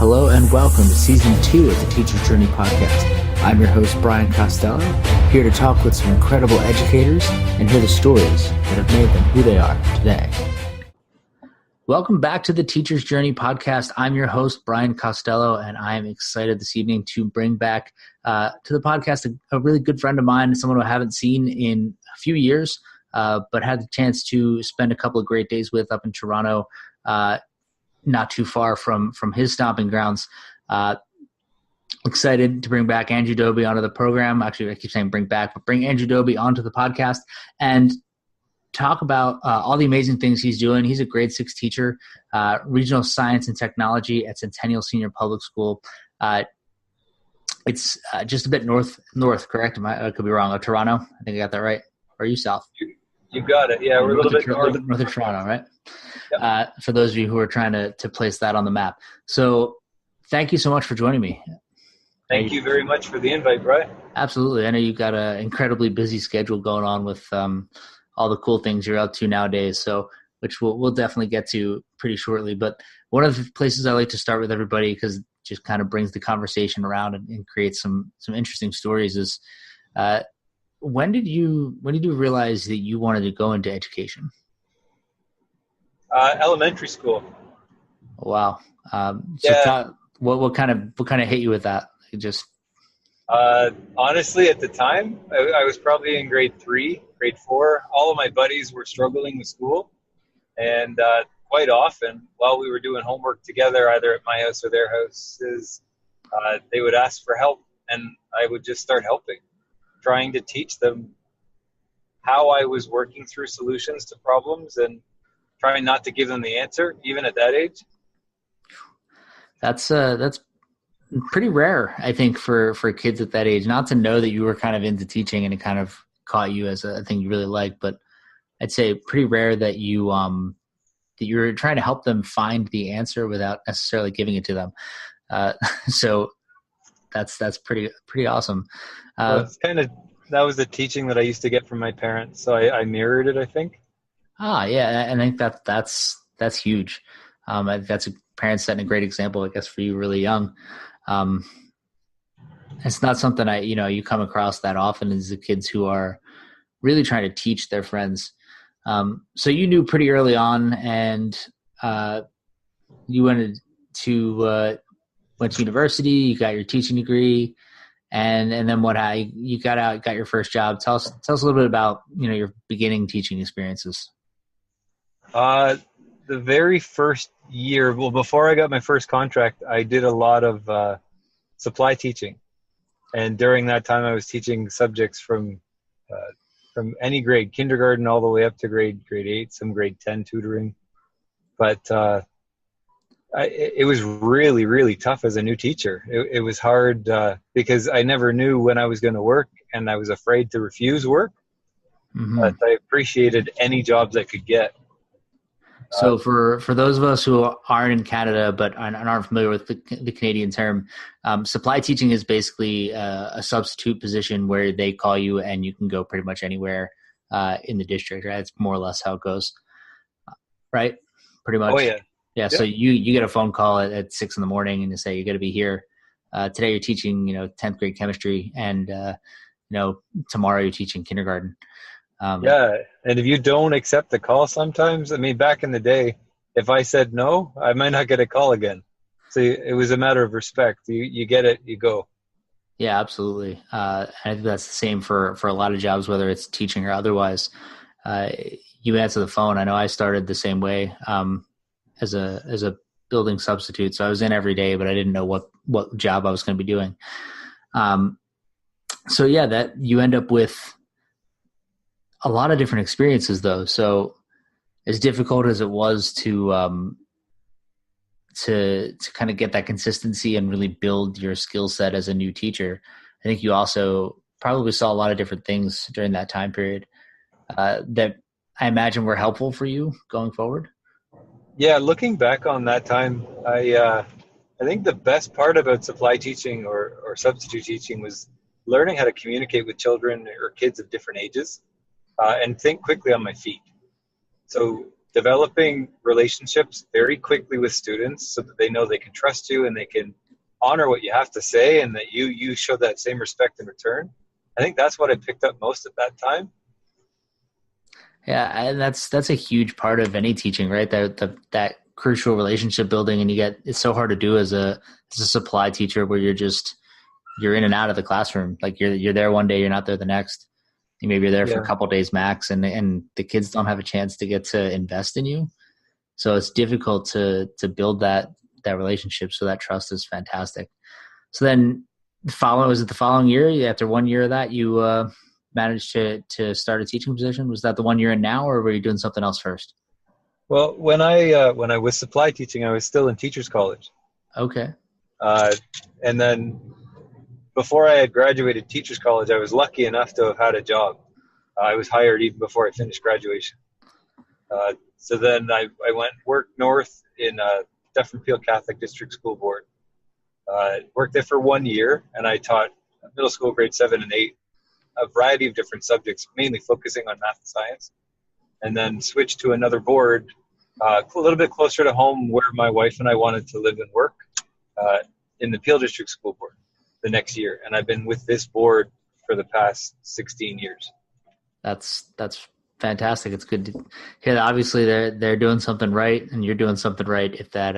Hello and welcome to Season 2 of the Teacher's Journey podcast. I'm your host, Brian Costello, here to talk with some incredible educators and hear the stories that have made them who they are today. Welcome back to the Teacher's Journey podcast. I'm your host, Brian Costello, and I am excited this evening to bring back to the podcast a really good friend of mine, someone who I haven't seen in a few years, but had the chance to spend a couple of great days with up in Toronto, not too far from his stomping grounds. Excited to bring back Andrew Dobbie onto the program. Actually, I keep saying bring back, but bring Andrew Dobbie onto the podcast and talk about all the amazing things he's doing. He's a grade 6 teacher, regional science and technology at Centennial Senior Public School. It's just a bit north, correct? I could be wrong. Toronto? I think I got that right. Or are you south? You got it. Yeah, we're a little bit north of Toronto, right? Yep. For those of you who are trying to place that on the map. So thank you so much for joining me. Thank you very much for the invite, Brian. Absolutely. I know you've got an incredibly busy schedule going on with all the cool things you're up to nowadays, so which we'll definitely get to pretty shortly. But one of the places I like to start with everybody, because it just kind of brings the conversation around and creates some interesting stories, is when did you realize that you wanted to go into education? Elementary school. Wow. What kind of hit you with that? Honestly, at the time, I was probably in grade 3, grade 4. All of my buddies were struggling with school. And quite often, while we were doing homework together, either at my house or their houses, they would ask for help. And I would just start helping, trying to teach them how I was working through solutions to problems and trying not to give them the answer, even at that age. That's pretty rare, I think, for kids at that age, not to know that you were kind of into teaching and it kind of caught you as a thing you really like. But I'd say pretty rare that you were trying to help them find the answer without necessarily giving it to them. So that's pretty awesome. Well, it's that was the teaching that I used to get from my parents, so I mirrored it, I think. Yeah, I think that's huge. That's parents setting a great example, I guess, for you really young. It's not something you come across that often, is the kids who are really trying to teach their friends. So you knew pretty early on, and you went to university, you got your teaching degree, and then you got out, got your first job. Tell us a little bit about your beginning teaching experiences. The very first year, well, before I got my first contract, I did a lot of supply teaching. And during that time, I was teaching subjects from any grade, kindergarten all the way up to grade 8, some grade 10 tutoring. But it was really, really tough as a new teacher. It was hard because I never knew when I was going to work, and I was afraid to refuse work. Mm-hmm. But I appreciated any jobs I could get. So for those of us who aren't in Canada but aren't familiar with the Canadian term, supply teaching is basically a substitute position where they call you and you can go pretty much anywhere in the district, right? It's more or less how it goes, right? Pretty much. Oh, yeah. Yeah, so you get a phone call at 6 a.m. and you say, you got to be here. Today you're teaching, 10th grade chemistry, and, tomorrow you're teaching kindergarten. Yeah, and if you don't accept the call sometimes, back in the day, if I said no, I might not get a call again. So it was a matter of respect. You get it, you go. Yeah, absolutely. I think that's the same for a lot of jobs, whether it's teaching or otherwise. You answer the phone. I know I started the same way as a building substitute. So I was in every day, but I didn't know what job I was going to be doing. So yeah, that you end up with a lot of different experiences, though. So as difficult as it was to kind of get that consistency and really build your skill set as a new teacher, I think you also probably saw a lot of different things during that time period that I imagine were helpful for you going forward. Yeah, looking back on that time, I think the best part about supply teaching or substitute teaching was learning how to communicate with children or kids of different ages and think quickly on my feet. So developing relationships very quickly with students so that they know they can trust you and they can honor what you have to say, and that you show that same respect in return. I think that's what I picked up most at that time. Yeah, and that's a huge part of any teaching, right? That crucial relationship building, and it's so hard to do as a supply teacher where you're in and out of the classroom. Like you're there one day, you're not there the next. Maybe you're there for a couple of days max, and the kids don't have a chance to get to invest in you. So it's difficult to build that relationship. So that trust is fantastic. So then the following year, after 1 year of that, you managed to start a teaching position? Was that the 1 year in now, or were you doing something else first? Well, when I was supply teaching, I was still in teachers college. Okay. And then before I had graduated teachers college, I was lucky enough to have had a job. I was hired even before I finished graduation. So then I went work north in Dufferin Peel Catholic District School Board. Worked there for 1 year, and I taught middle school grade 7 and 8, a variety of different subjects, mainly focusing on math and science. And then switched to another board a little bit closer to home where my wife and I wanted to live and work, in the Peel District School Board the next year. And I've been with this board for the past 16 years. That's fantastic. It's good to hear that obviously they're doing something right, and you're doing something right if that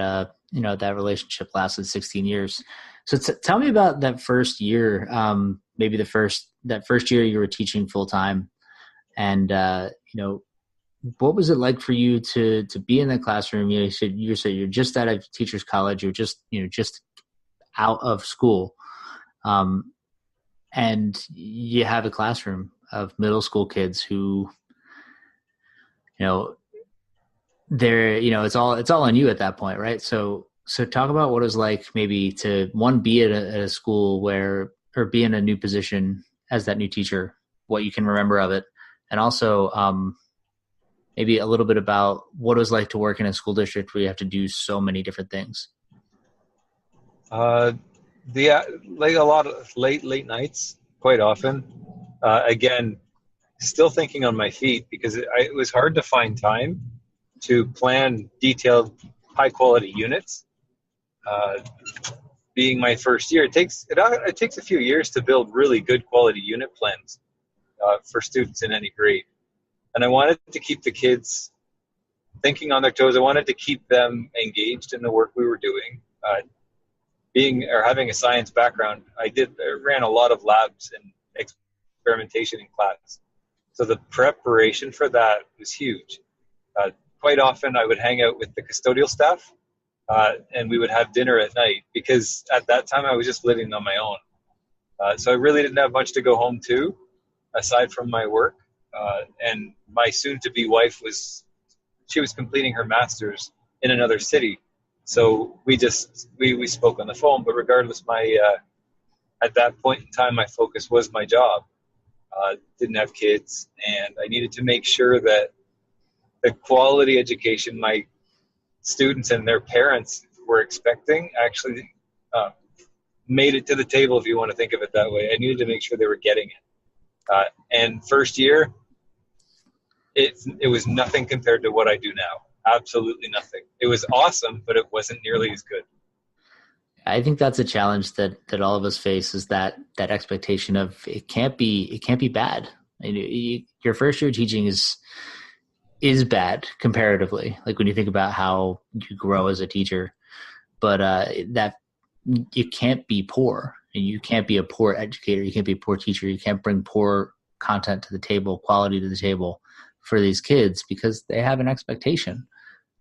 that relationship lasted 16 years. So tell me about that first year, maybe that first year you were teaching full time, and what was it like for you to be in the classroom? You said you're just out of teachers college, you're just out of school, and you have a classroom of middle school kids who, they're, it's all on you at that point, right? So talk about what it was like maybe to be at a school or be in a new position as that new teacher, what you can remember of it, and also maybe a little bit about what it was like to work in a school district where you have to do so many different things. Like a lot of late nights, quite often. Again, still thinking on my feet because it was hard to find time to plan detailed, high quality units. Being my first year, it takes a few years to build really good quality unit plans for students in any grade. And I wanted to keep the kids thinking on their toes. I wanted to keep them engaged in the work we were doing. Having a science background, I ran a lot of labs and experimentation in class. So the preparation for that was huge. Quite often I would hang out with the custodial staff, and we would have dinner at night because at that time I was just living on my own. So I really didn't have much to go home to aside from my work. And my soon-to-be wife was completing her master's in another city. So we spoke on the phone, but regardless, at that point in time, my focus was my job. Didn't have kids, and I needed to make sure that the quality education my students and their parents were expecting actually made it to the table, if you want to think of it that way. I needed to make sure they were getting it. And first year, it was nothing compared to what I do now. Absolutely nothing. It was awesome, but it wasn't nearly as good. I think that's a challenge that all of us face, is that expectation of it can't be bad. Your first year teaching is bad comparatively, like when you think about how you grow as a teacher, but that you can't be poor, and you can't be a poor educator. You can't be a poor teacher. You can't bring poor content to the table, quality to the table for these kids, because they have an expectation,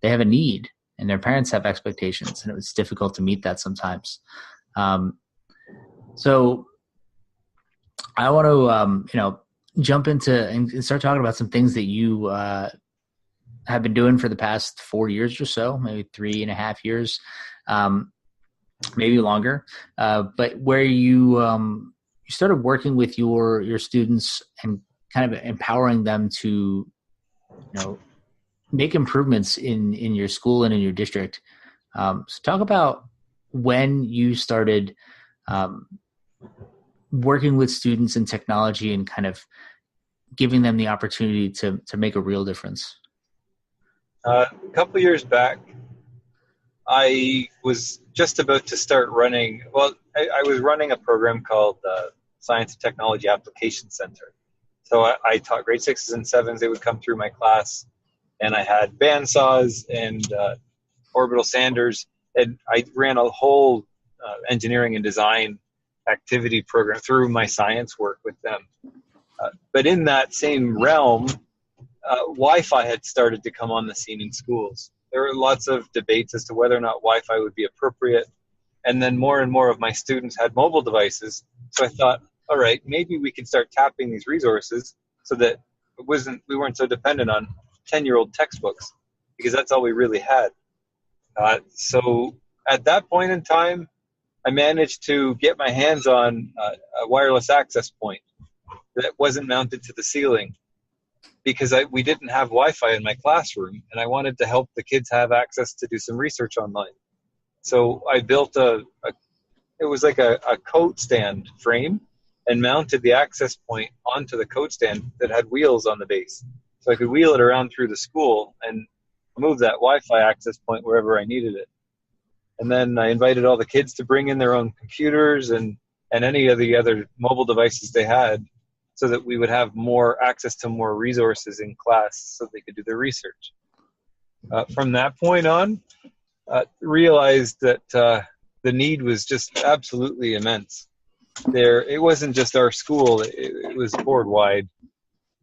they have a need, and their parents have expectations, and it's difficult to meet that sometimes. So I want to, jump into and start talking about some things that you have been doing for the past 4 years or so, maybe 3.5 years, maybe longer. But where you started working with your students and kind of empowering them to, make improvements in your school and in your district. So talk about when you started working with students in technology and kind of giving them the opportunity to make a real difference. A couple years back, I was just about to start running. Well, I was running a program called Science and Technology Application Center. So I taught grade 6s and 7s. They would come through my class, and I had bandsaws and orbital sanders, and I ran a whole engineering and design activity program through my science work with them. But in that same realm, Wi-Fi had started to come on the scene in schools. There were lots of debates as to whether or not Wi-Fi would be appropriate. And then more and more of my students had mobile devices. So I thought, all right, maybe we can start tapping these resources so that we weren't so dependent on 10-year-old textbooks, because that's all we really had. So at that point in time, I managed to get my hands on a wireless access point that wasn't mounted to the ceiling, because we didn't have Wi-Fi in my classroom, and I wanted to help the kids have access to do some research online. So I built it was like a coat stand frame, and mounted the access point onto the coat stand that had wheels on the base. So I could wheel it around through the school and move that Wi-Fi access point wherever I needed it. And then I invited all the kids to bring in their own computers and any of the other mobile devices they had, so that we would have more access to more resources in class so they could do their research. From that point on, realized that the need was just absolutely immense. It wasn't just our school, it was board-wide.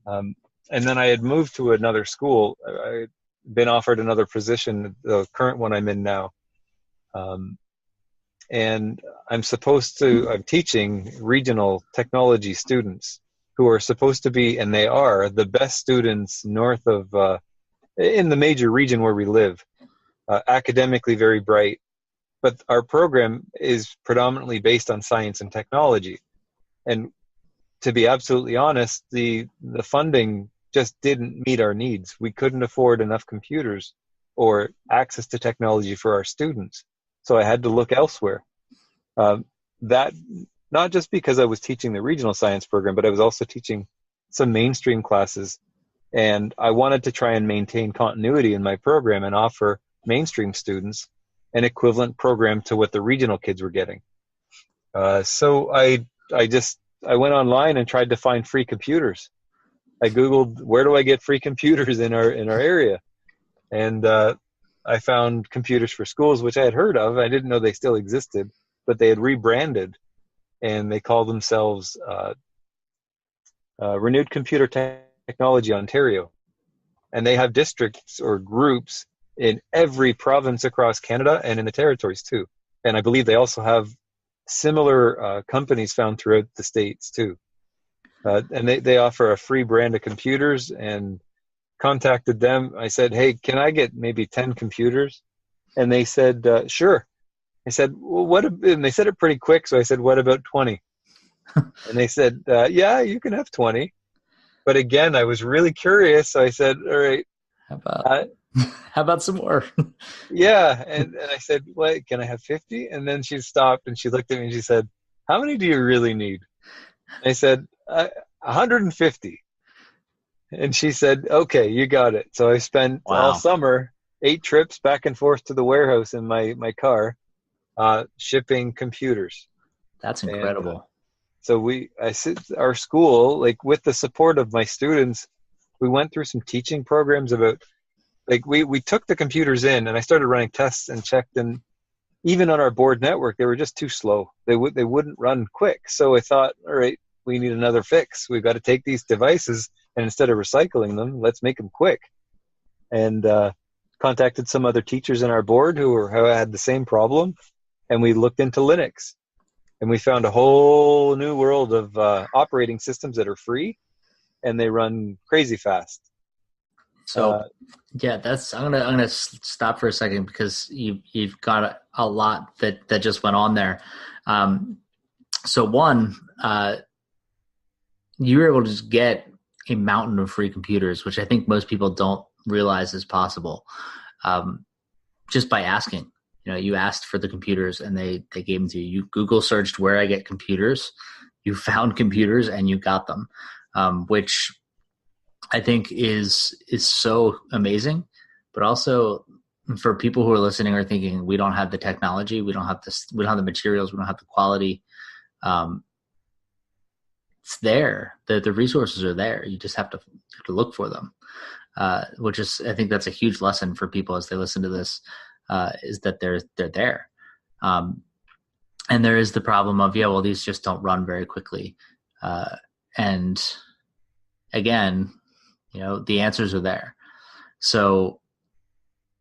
And then I had moved to another school. I had been offered another position, the current one I'm in now. And I'm teaching regional technology students who are supposed to be, and they are, the best students north of, in the major region where we live, academically very bright. But our program is predominantly based on science and technology. And to be absolutely honest, the funding just didn't meet our needs. We couldn't afford enough computers or access to technology for our students. So I had to look elsewhere. That not just because I was teaching the regional science program, but I was also teaching some mainstream classes. And I wanted to try and maintain continuity in my program and offer mainstream students an equivalent program to what the regional kids were getting. So I went online and tried to find free computers. I Googled, where do I get free computers in our area? And I found Computers for Schools, which I had heard of. I didn't know they still existed, but they had rebranded, and they call themselves Renewed Computer Technology Ontario. And they have districts or groups in every province across Canada and in the territories too. And I believe they also have similar companies found throughout the States too. And they offer a free brand of computers, and contacted them. I said, hey, can I get maybe 10 computers? And they said, sure. I said, well, and they said it pretty quick. So I said, what about 20? And they said, yeah, you can have 20. But again, I was really curious. So I said, all right. How about some more? Yeah. And I said, wait, can I have 50? And then she stopped and she looked at me and she said, how many do you really need? And I said, 150. And she said, okay, you got it. So I spent all summer, 8 trips back and forth to the warehouse in my car, shipping computers. That's incredible. Our school, like with the support of my students, we went through some teaching programs about, like we took the computers in, and I started running tests and checked, and even on our board network, they were just too slow. They wouldn't run quick. So I thought, all right, we need another fix. We've got to take these devices, and instead of recycling them, let's make them quick. And contacted some other teachers in our board who had the same problem, and we looked into Linux. And we found a whole new world of operating systems that are free, and they run crazy fast. So, yeah, I'm gonna stop for a second, because you've got a lot that just went on there. So one, you were able to just get a mountain of free computers, which I think most people don't realize is possible, just by asking. You asked for the computers and they gave them to you. You Google searched where I get computers, you found computers, and you got them, which I think is so amazing, but also for people who are listening or thinking we don't have the technology, we don't have this, we don't have the materials, we don't have the quality. It's there. The resources are there. You just have to look for them. Which is, I think that's a huge lesson for people as they listen to this, is that they're there. And there is the problem of, well, these just don't run very quickly. And again, the answers are there. So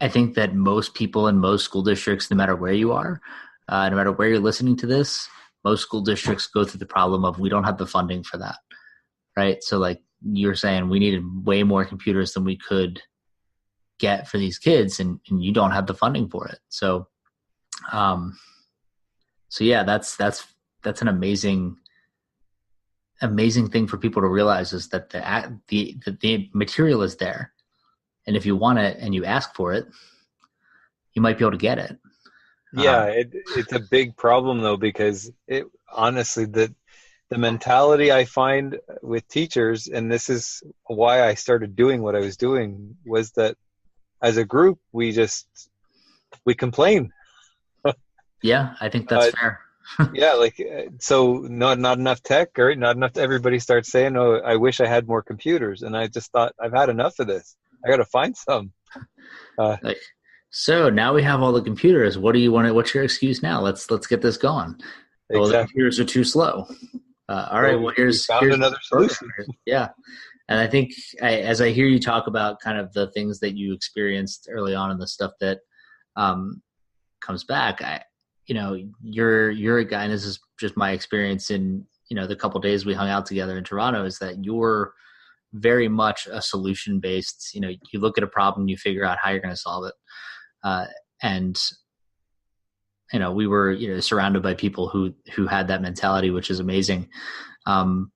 I think that most people in most school districts, no matter where you are, no matter where you're listening to this, most school districts go through the problem of we don't have the funding for that, right? So like you're saying, we needed way more computers than we could get for these kids, and you don't have the funding for it. So, yeah, that's an amazing thing for people to realize, is that the material is there, and if you want it and you ask for it, you might be able to get it. Yeah, it's a big problem though, because honestly, the mentality I find with teachers, and this is why I started doing what I was doing, was that as a group, we complain. Yeah, I think that's fair. Yeah, so not enough tech, right? Not enough. Everybody starts saying, "Oh, I wish I had more computers," and I just thought, I've had enough of this. I got to find some. So now we have all the computers. What do you want? What's your excuse now? Let's get this going. Exactly. Well, the computers are too slow. All right. Well, here's another solution. Yeah, and I think as I hear you talk about kind of the things that you experienced early on and the stuff that comes back, you're a guy, and this is just my experience in the couple of days we hung out together in Toronto, is that you're very much a solution based. You look at a problem, you figure out how you're going to solve it. And we were, surrounded by people who had that mentality, which is amazing. And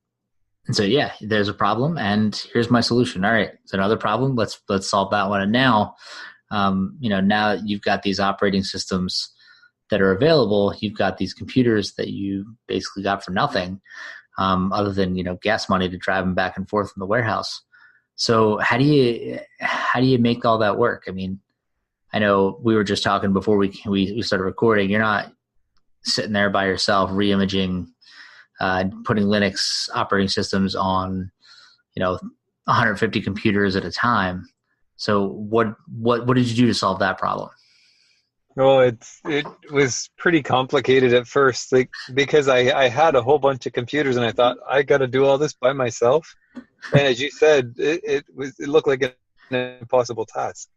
so, yeah, there's a problem and here's my solution. All right. It's another problem. Let's solve that one. And now, now you've got these operating systems that are available. You've got these computers that you basically got for nothing, other than, gas money to drive them back and forth from the warehouse. So how do you make all that work? I mean, I know we were just talking before we started recording. You're not sitting there by yourself re-imaging, putting Linux operating systems on, 150 computers at a time. So what did you do to solve that problem? Well, it was pretty complicated at first, because I had a whole bunch of computers, and I thought, I got to do all this by myself. And as you said, it looked like an impossible task.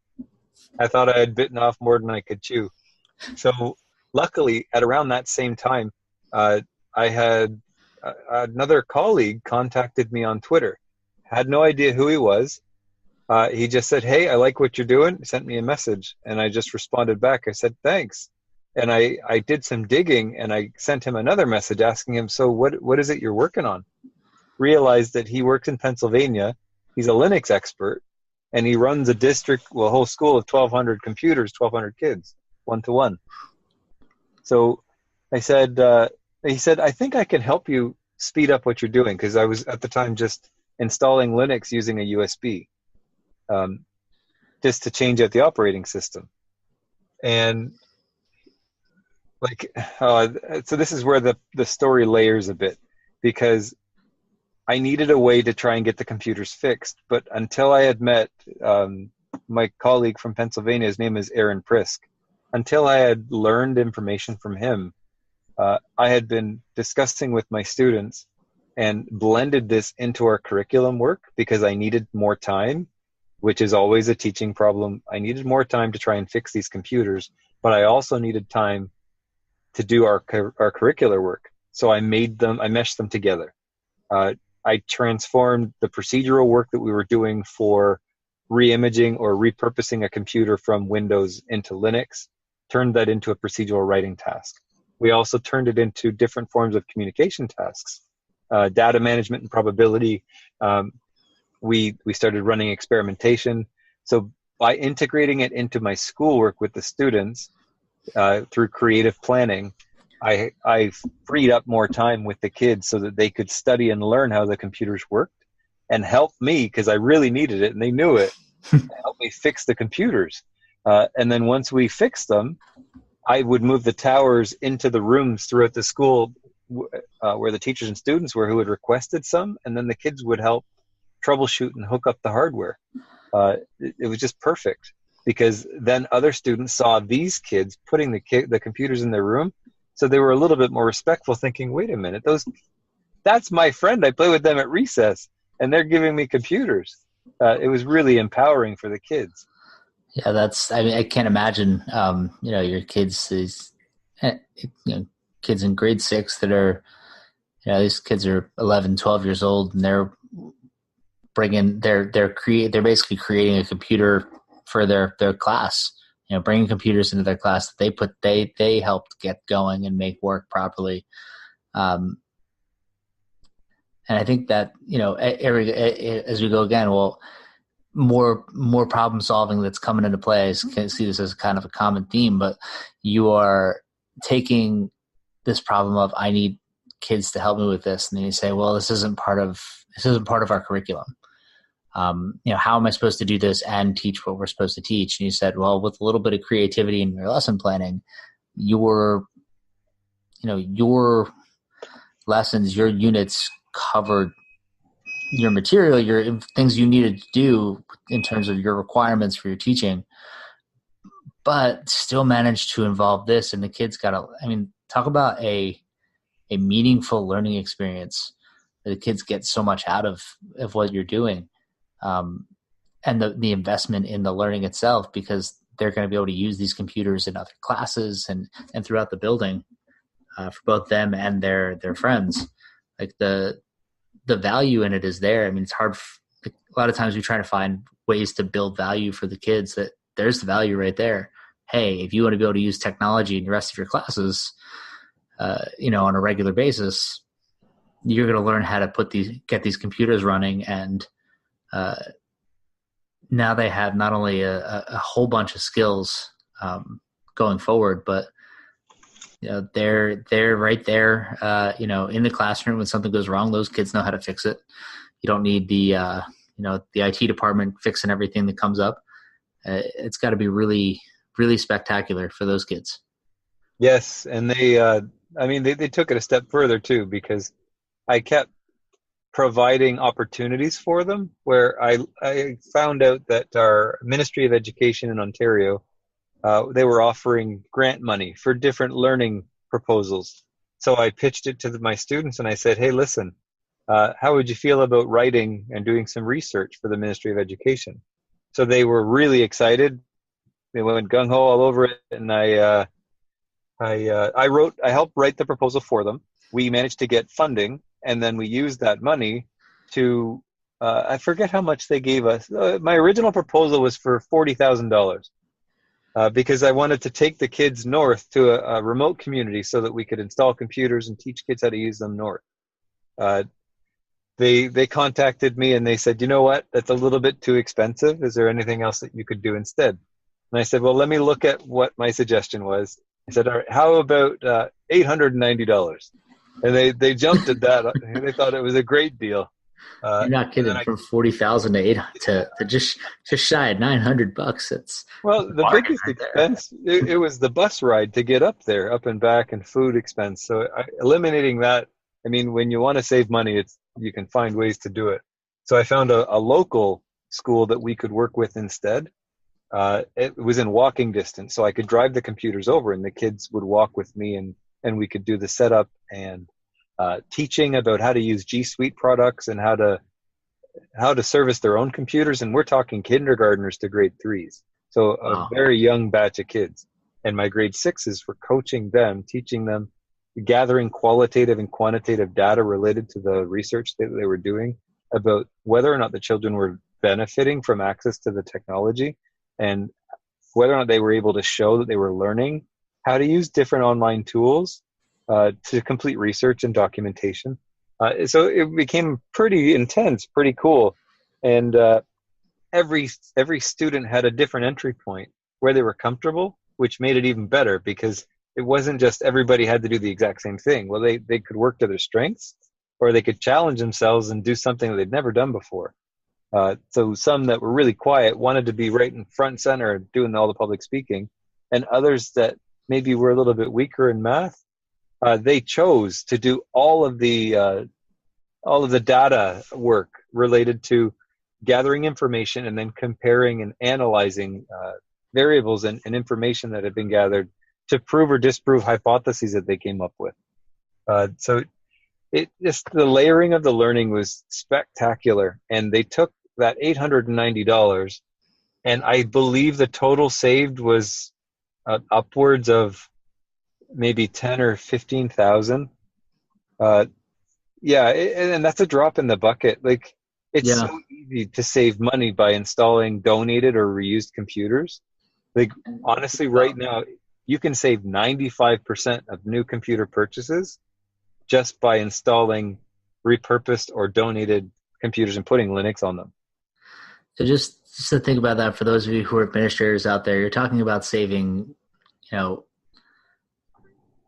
I thought I had bitten off more than I could chew. So luckily, at around that same time, I had another colleague contacted me on Twitter. Had no idea who he was. He just said, "Hey, I like what you're doing." He sent me a message, and I just responded back. I said, "Thanks." And I did some digging, and I sent him another message asking him, "So what is it you're working on?" Realized that he works in Pennsylvania. He's a Linux expert. And he runs a whole school of 1,200 computers, 1,200 kids, 1-to-1. So he said, "I think I can help you speed up what you're doing," because I was at the time just installing Linux using a USB, just to change out the operating system. And so this is where the story layers a bit, because I needed a way to try and get the computers fixed. But until I had met my colleague from Pennsylvania, his name is Aaron Prisk, until I had learned information from him, I had been discussing with my students and blended this into our curriculum work, because I needed more time, which is always a teaching problem. I needed more time to try and fix these computers, but I also needed time to do our curricular work. So I meshed them together. I transformed the procedural work that we were doing for re-imaging or repurposing a computer from Windows into Linux, turned that into a procedural writing task. We also turned it into different forms of communication tasks, data management and probability. We started running experimentation. So by integrating it into my schoolwork with the students through creative planning, I freed up more time with the kids so that they could study and learn how the computers worked, and help me, because I really needed it and they knew it, help me fix the computers. And then once we fixed them, I would move the towers into the rooms throughout the school where the teachers and students were who had requested some, and then the kids would help troubleshoot and hook up the hardware. It was just perfect, because then other students saw these kids putting the computers in their room, so they were a little bit more respectful, thinking, wait a minute, that's my friend. I play with them at recess, and they're giving me computers. It was really empowering for the kids. Yeah, I mean, I can't imagine, your kids, kids in grade 6 that are, these kids are 11, 12 years old, and they're they're basically creating a computer for their class, bringing computers into their class that they helped get going and make work properly. And I think that, as we go again, well, more problem solving that's coming into play. I can see this as kind of a common theme, but you are taking this problem of, I need kids to help me with this. And then you say, well, this isn't part of our curriculum. How am I supposed to do this and teach what we're supposed to teach? And you said, well, with a little bit of creativity in your lesson planning, your lessons, your units covered your material, your things you needed to do in terms of your requirements for your teaching, but still managed to involve this. And the kids talk about a meaningful learning experience. The kids get so much out of what you're doing. And the investment in the learning itself, because they're going to be able to use these computers in other classes and throughout the building, for both them and their friends. Like the value in it is there. I mean, it's hard. A lot of times we try to find ways to build value for the kids. That there's the value right there. Hey, if you want to be able to use technology in the rest of your classes, on a regular basis, you're going to learn how to get these computers running. And now they have not only a whole bunch of skills going forward, but they're right there, in the classroom. When something goes wrong, those kids know how to fix it. You don't need the IT department fixing everything that comes up. It's got to be really, really spectacular for those kids. Yes. And they took it a step further too, because I kept providing opportunities for them, where I found out that our Ministry of Education in Ontario, they were offering grant money for different learning proposals. So I pitched it to my students, and I said, hey, listen, how would you feel about writing and doing some research for the Ministry of Education? So they were really excited. They went gung-ho all over it, and I helped write the proposal for them. We managed to get funding, and then we used that money to, I forget how much they gave us. My original proposal was for $40,000. Because I wanted to take the kids north to a remote community so that we could install computers and teach kids how to use them north. They contacted me and they said, you know what, that's a little bit too expensive. Is there anything else that you could do instead? And I said, well, let me look at what my suggestion was. I said, all right, how about $890? And they jumped at that. They thought it was a great deal. You're not kidding. From 40,000 to just shy of $900. It's the biggest expense. It was the bus ride to get up there, up and back, and food expense. So eliminating that. I mean, when you want to save money, you can find ways to do it. So I found a local school that we could work with instead. It was in walking distance, so I could drive the computers over, and the kids would walk with me, and we could do the setup and teaching about how to use G Suite products and how to service their own computers. And we're talking kindergartners to grade 3s. So a very young batch of kids. And my grade 6s were coaching them, teaching them, gathering qualitative and quantitative data related to the research that they were doing about whether or not the children were benefiting from access to the technology, and whether or not they were able to show that they were learning how to use different online tools to complete research and documentation. So it became pretty intense, pretty cool. And every student had a different entry point where they were comfortable, which made it even better, because it wasn't just everybody had to do the exact same thing. Well, they could work to their strengths, or they could challenge themselves and do something that they'd never done before. So some that were really quiet wanted to be right in front and center doing all the public speaking, and others that maybe were a little bit weaker in math, they chose to do all of the data work related to gathering information and then comparing and analyzing variables and information that had been gathered to prove or disprove hypotheses that they came up with. So the layering of the learning was spectacular, and they took that $890, and I believe the total saved was upwards of maybe 10 or 15,000. And that's a drop in the bucket. Like, it's so easy to save money by installing donated or reused computers. Like, honestly, right now, you can save 95% of new computer purchases just by installing repurposed or donated computers and putting Linux on them. So just to think about that, for those of you who are administrators out there, you're talking about saving,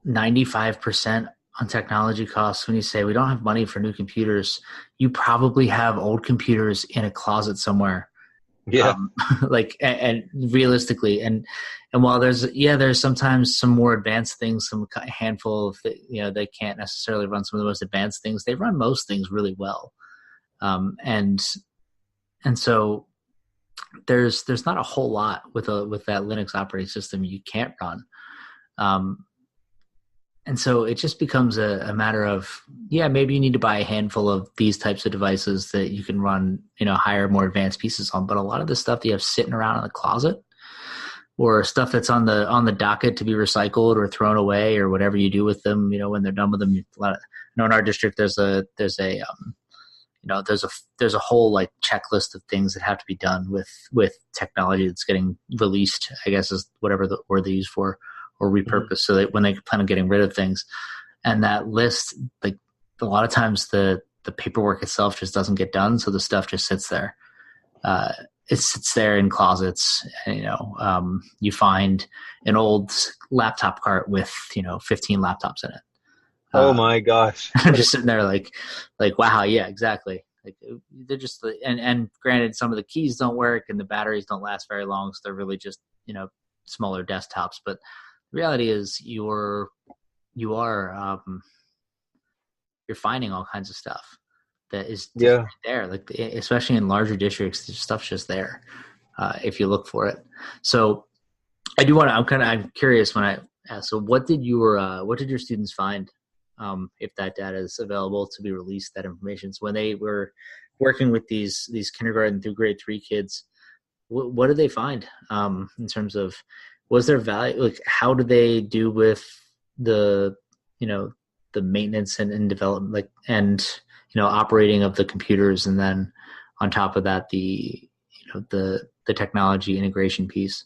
95% on technology costs. When you say we don't have money for new computers, you probably have old computers in a closet somewhere. Yeah. And realistically, and while there's sometimes some more advanced things, some handful of, they can't necessarily run some of the most advanced things. They run most things really well. And so there's not a whole lot with that Linux operating system you can't run. And so it just becomes a matter of, maybe you need to buy a handful of these types of devices that you can run, higher, more advanced pieces on. But a lot of the stuff that you have sitting around in the closet, or stuff that's on the docket to be recycled or thrown away, or whatever you do with them, when they're done with them. In our district, there's a whole like checklist of things that have to be done with technology that's getting released, I guess is whatever the word they use for, or repurposed, so that when they plan on getting rid of things. And that list, like, a lot of times the paperwork itself just doesn't get done, so the stuff just sits there. It sits there in closets. You find an old laptop cart with 15 laptops in it. Oh my gosh! Just sitting there like wow, yeah, exactly. Like, they're just, and granted, some of the keys don't work and the batteries don't last very long, so they're really just smaller desktops. But the reality is you're finding all kinds of stuff that is just right there. Like, especially in larger districts, the stuff's just there if you look for it. So I do want to. I'm curious when I ask. So what did your students find? If that data is available to be released, that information. So when they were working with these kindergarten through grade 3 kids, what did they find in terms of, was there value? Like, how do they do with the maintenance and development, like, and operating of the computers, and then on top of that, the technology integration piece?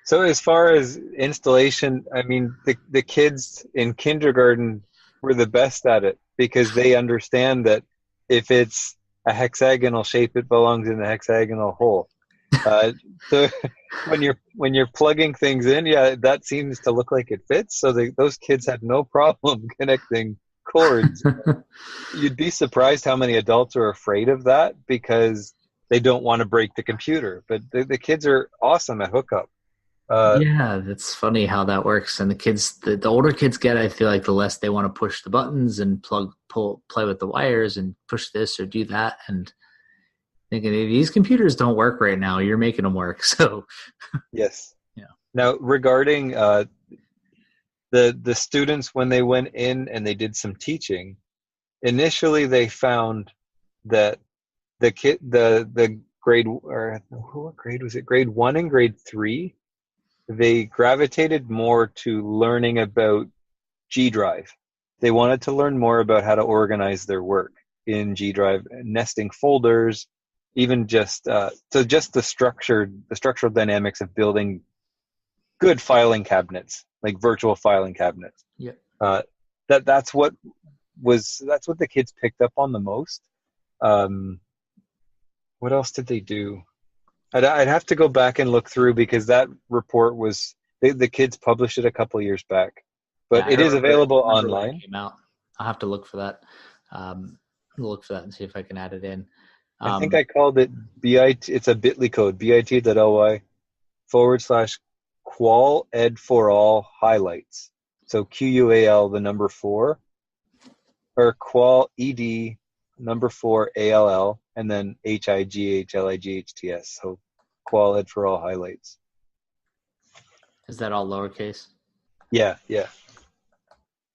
So as far as installation, I mean, the kids in kindergarten were the best at it, because they understand that if it's a hexagonal shape, it belongs in the hexagonal hole. So when you're plugging things in, that seems to look like it fits. So those kids had no problem connecting cords. You'd be surprised how many adults are afraid of that because they don't want to break the computer. But the kids are awesome at hookup. That's funny how that works. And the kids, the older kids get, I feel like, the less they want to push the buttons and play with the wires and push this or do that. And thinking, these computers don't work right now. You're making them work. So yes. Yeah. Now, regarding the students, when they went in and they did some teaching, initially they found that the grade, or what grade was it? Grade 1 and grade 3. They gravitated more to learning about G Drive. They wanted to learn more about how to organize their work in G Drive, nesting folders, even just the structural dynamics of building good filing cabinets, like virtual filing cabinets. Yeah. That's what the kids picked up on the most. What else did they do? I'd have to go back and look through, because that report was, the kids published it a couple years back, but it is available online. Came out. I'll have to look for that. look for that and see if I can add it in. I think I called it BIT. It's a bit.ly code, bit.ly/qual ed for all highlights. So QUAL, the number 4, or qual ed number 4 ALL, and then HIGHLIGHTS. So qual ed for all highlights. Is that all lowercase? Yeah.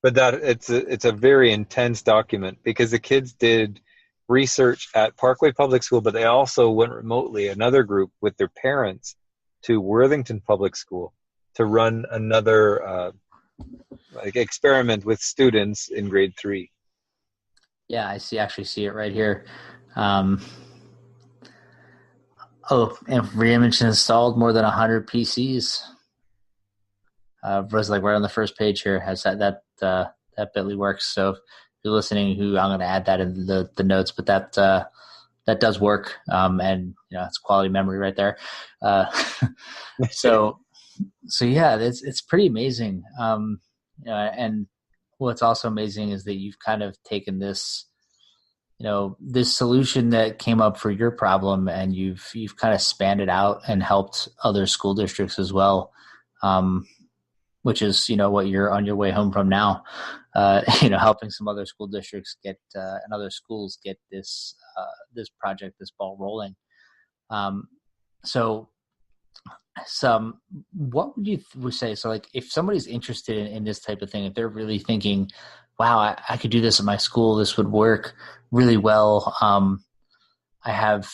But that it's a very intense document because the kids did research at Parkway Public School, but they also went remotely, another group with their parents, to Worthington Public School to run another experiment with students in grade 3. Yeah, I actually see it right here. And reimage installed more than 100 PCs. Was like right on the first page here has that bit.ly works. So if you're listening, I'm going to add that in the notes, but that does work. And it's quality memory right there. So yeah, it's pretty amazing. And what's also amazing is that you've kind of taken this, this solution that came up for your problem, and you've kind of spanned it out and helped other school districts as well. Which is, what you're on your way home from now, helping some other school districts get and other schools get this project, this ball rolling. So what would you say? So like, if somebody's interested in this type of thing, if they're really thinking, wow, I could do this at my school, this would work really well. I have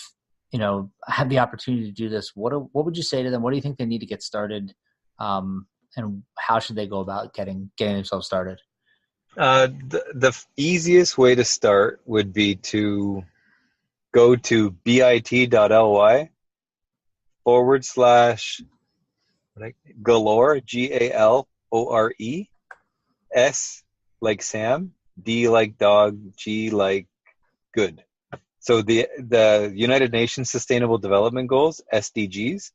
the opportunity to do this. What would you say to them? What do you think they need to get started? And how should they go about getting themselves started? The easiest way to start would be to go to bit.ly /galore, GALORE, S like Sam, D like dog, G like good. So the United Nations Sustainable Development Goals, SDGs.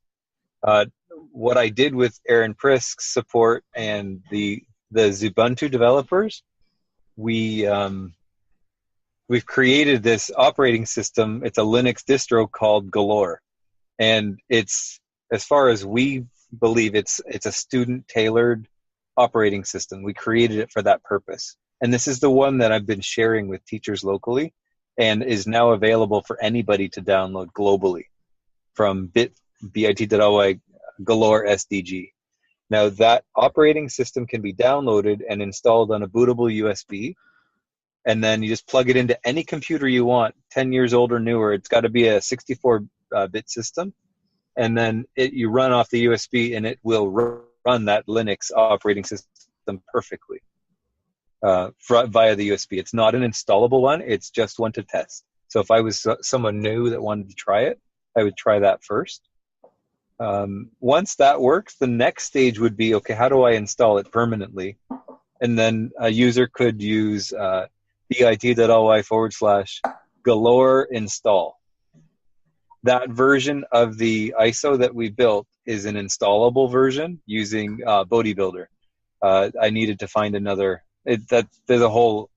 What I did with Aaron Prisk's support and the Ubuntu developers, we've created this operating system. It's a Linux distro called Galore, and it's, as far as we believe, it's a student tailored operating system. We created it for that purpose, and this is the one that I've been sharing with teachers locally, and is now available for anybody to download globally from bit.ly Galore SDG. Now that operating system can be downloaded and installed on a bootable USB, and then you just plug it into any computer you want, 10 years old or newer. It's got to be a 64-bit system, and then you run off the USB, and it will run that Linux operating system perfectly via the USB. It's not an installable one. It's just one to test. So if I was someone new that wanted to try it, I would try that first. Once that works, the next stage would be, okay, how do I install it permanently? And then a user could use bit.ly/galore install. That version of the ISO that we built is an installable version using Bodybuilder. I needed to find another. There's a whole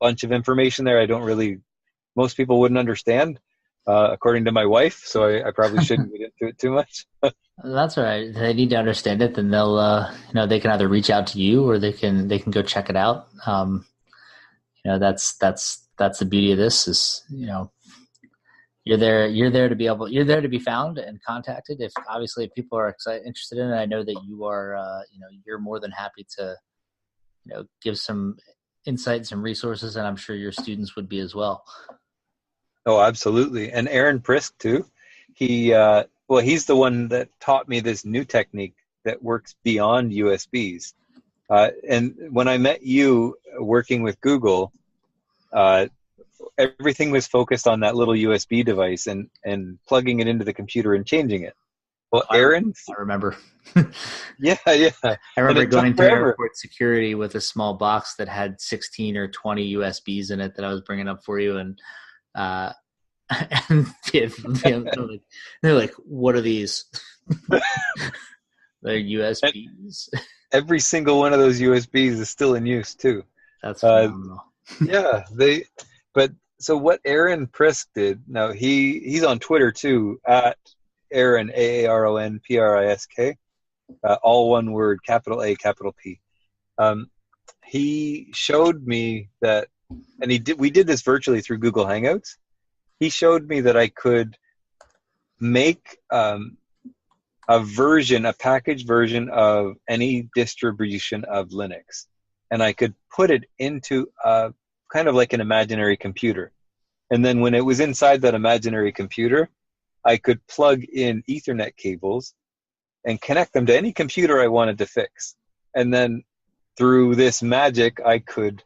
bunch of information there. Most people wouldn't understand. According to my wife, so I probably shouldn't get into it too much. That's all right. They need to understand it, then they'll, they can either reach out to you or they can go check it out. That's the beauty of this is, you're there to be found and contacted. If people are interested in it, I know that you are, you're more than happy to, give some insight, some resources, and I'm sure your students would be as well. Oh, absolutely. And Aaron Prisk too. He's the one that taught me this new technique that works beyond USBs. And when I met you working with Google, everything was focused on that little USB device and plugging it into the computer and changing it. Well, Aaron, I remember. Yeah. I remember going through airport security with a small box that had 16 or 20 USBs in it that I was bringing up for you, and they're like, what are these? They're USBs. Every single one of those USBs is still in use too. That's phenomenal. Yeah, but So what Aaron Prisk did, now he's on Twitter too, at Aaron, AARON PRISK, all one word, capital A, capital P. He showed me that, and we did this virtually through Google Hangouts. He showed me that I could make a packaged version of any distribution of Linux, and I could put it into a kind of like an imaginary computer. And then when it was inside that imaginary computer, I could plug in Ethernet cables and connect them to any computer I wanted to fix. And then through this magic, I could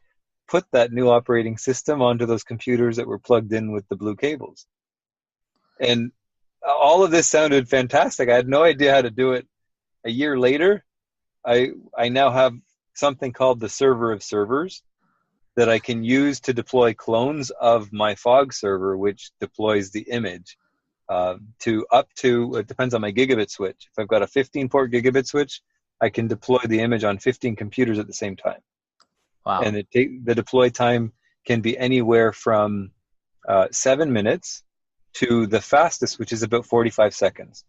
put that new operating system onto those computers that were plugged in with the blue cables. And all of this sounded fantastic. I had no idea how to do it. A year later, I now have something called the server of servers that I can use to deploy clones of my fog server, which deploys the image to up to, it depends on my gigabit switch. If I've got a 15-port gigabit switch, I can deploy the image on 15 computers at the same time. Wow. And the deploy time can be anywhere from 7 minutes to the fastest, which is about 45 seconds.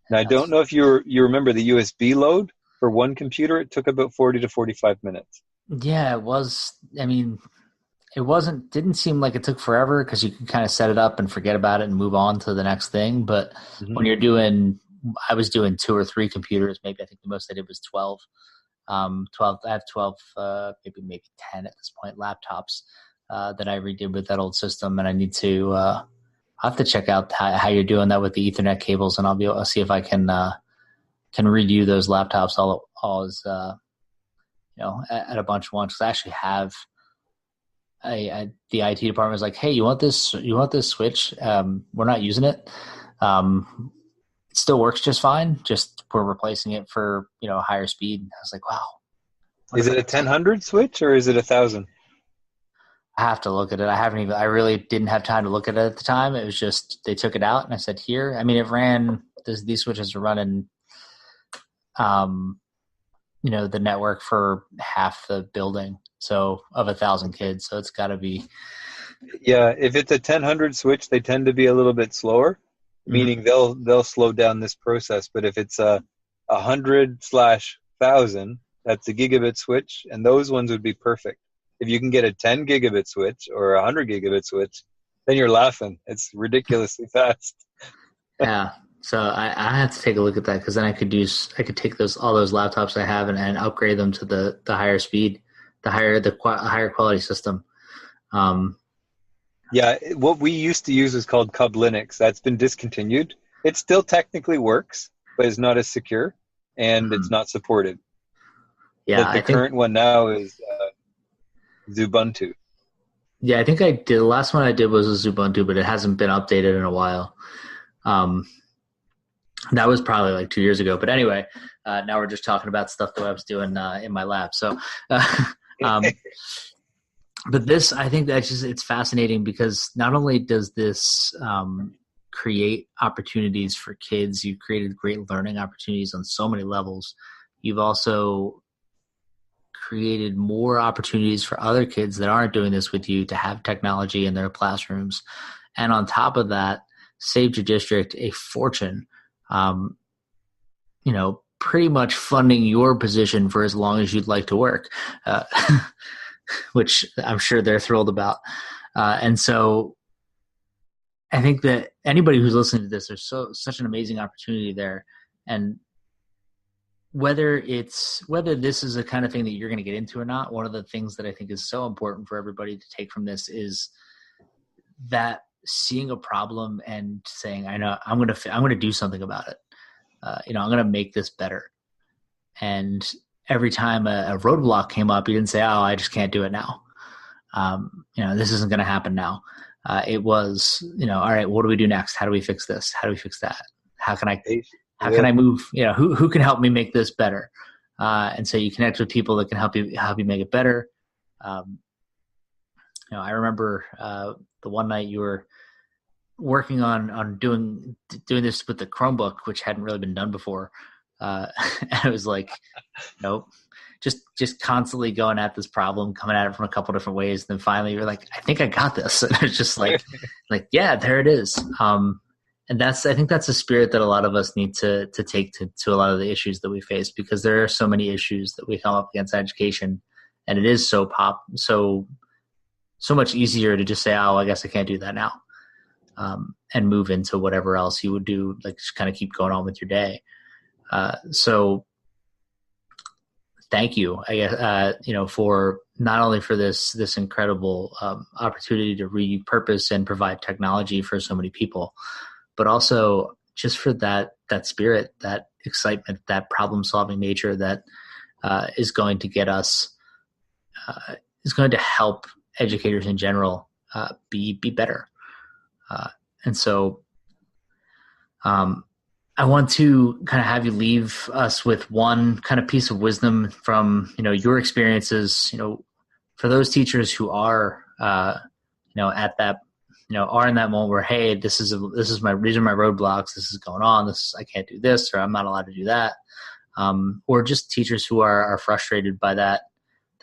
Now, I don't know if you remember the USB load for one computer. It took about 40 to 45 minutes. Yeah, it was. I mean, didn't seem like it took forever because you can kind of set it up and forget about it and move on to the next thing. But when you're I was doing 2 or 3 computers. Maybe I think the most I did was 12. 12. I have 12, maybe 10 at this point, laptops that I redid with that old system. And I need to, I'll have to check out how you're doing that with the Ethernet cables, and I'll see if I can redo those laptops all as, at a bunch of ones. Cause I actually have the IT department was like, hey, you want this switch? We're not using it. It still works just fine. Just we're replacing it for, a higher speed. I was like, wow. Is it a 1000 switch or is it 1000? I have to look at it. I really didn't have time to look at it at the time. It was just, they took it out and I said, here. I mean, it ran, these switches are running, the network for half the building. So of 1,000 kids. So it's gotta be. Yeah. If it's a 1000 switch, they tend to be a little bit slower, meaning they'll slow down this process. But if it's a 100/1000, that's a gigabit switch. And those ones would be perfect. If you can get a 10 gigabit switch or a 100 gigabit switch, then you're laughing. It's ridiculously fast. Yeah. So I have to take a look at that, because then I could take all those laptops I have and upgrade them to the higher speed, the higher quality system. Yeah. What we used to use is called Cub Linux. That's been discontinued. It still technically works, but it's not as secure and it's not supported. Yeah. The current one now is Ubuntu. Yeah, I think the last one I did was a Ubuntu, but it hasn't been updated in a while. That was probably like 2 years ago. But anyway, now we're just talking about stuff that I was doing in my lab. So, but this, I think it's fascinating, because not only does this create opportunities for kids, you've created great learning opportunities on so many levels. You've also created more opportunities for other kids that aren't doing this with you to have technology in their classrooms. And on top of that, saved your district a fortune, pretty much funding your position for as long as you'd like to work, which I'm sure they're thrilled about. And so I think that anybody who's listening to this, there's such an amazing opportunity there. And whether this is the kind of thing that you're going to get into or not, one of the things that I think is so important for everybody to take from this is that seeing a problem and saying, I know I'm going to do something about it. I'm going to make this better. And every time a roadblock came up, you didn't say, oh, I just can't do it now. This isn't going to happen now. It was, all right, what do we do next? How do we fix this? How do we fix that? How can I move? Who can help me make this better? And so you connect with people that can help you make it better. I remember the one night you were working on doing this with the Chromebook, which hadn't really been done before. And it was like, nope. just constantly going at this problem, coming at it from a couple different ways. And then finally you're like, I think I got this. And it's just like, yeah, there it is. And I think that's a spirit that a lot of us need to take to a lot of the issues that we face, because there are so many issues that we come up against in education, and it is so much easier to just say, oh, I guess I can't do that now. And move into whatever else you would do, like just kind of keep going on with your day. So thank you, I guess, for not only for this incredible opportunity to repurpose and provide technology for so many people, but also just for that spirit, that excitement, that problem-solving nature that is going to get us, is going to help educators in general be better. And so I want to kind of have you leave us with one kind of piece of wisdom from, your experiences, for those teachers who are, at that, are in that moment where, hey, these are my roadblocks. This is going on. I can't do this, or I'm not allowed to do that. Or just teachers who are frustrated by that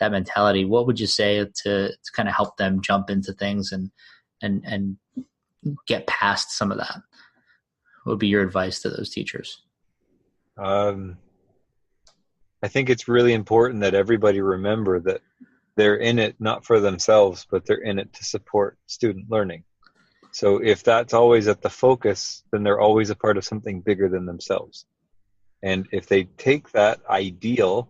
mentality. What would you say to kind of help them jump into things and get past some of that? What would be your advice to those teachers? I think it's really important that everybody remember that they're in it not for themselves, but they're in it to support student learning. So if that's always at the focus, then they're always a part of something bigger than themselves. And if they take that ideal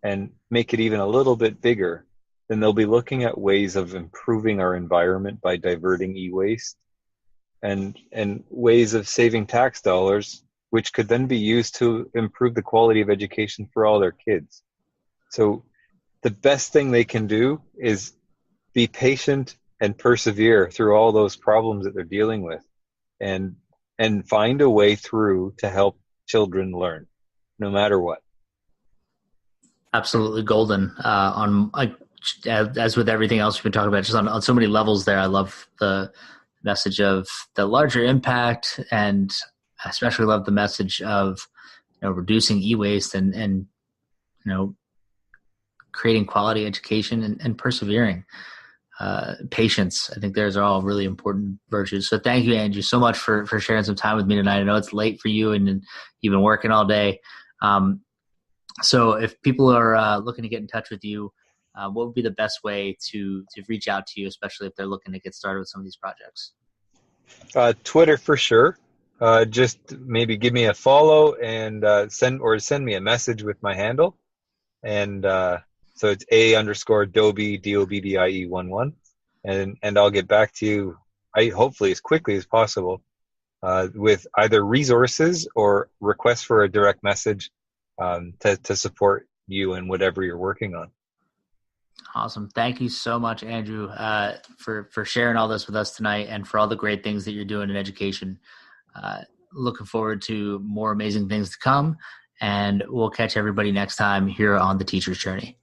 and make it even a little bit bigger, then they'll be looking at ways of improving our environment by diverting e-waste and ways of saving tax dollars, which could then be used to improve the quality of education for all their kids. So the best thing they can do is be patient and persevere through all those problems that they're dealing with, and find a way through to help children learn, no matter what. Absolutely golden. As with everything else we've been talking about, just on so many levels there. I love the message of the larger impact, and I especially love the message of reducing e-waste and creating quality education and persevering. Patience. I think those are all really important virtues. So thank you, Andrew, so much for sharing some time with me tonight. I know it's late for you and you've been working all day. So if people are looking to get in touch with you, what would be the best way to reach out to you, especially if they're looking to get started with some of these projects? Twitter for sure. Just maybe give me a follow and send me a message with my handle. And so it's _Dobbie, Dobbie 11, and I'll get back to you, hopefully as quickly as possible, with either resources or requests for a direct message to support you in whatever you're working on. Awesome. Thank you so much, Andrew, for sharing all this with us tonight and for all the great things that you're doing in education. Looking forward to more amazing things to come, and we'll catch everybody next time here on The Teacher's Journey.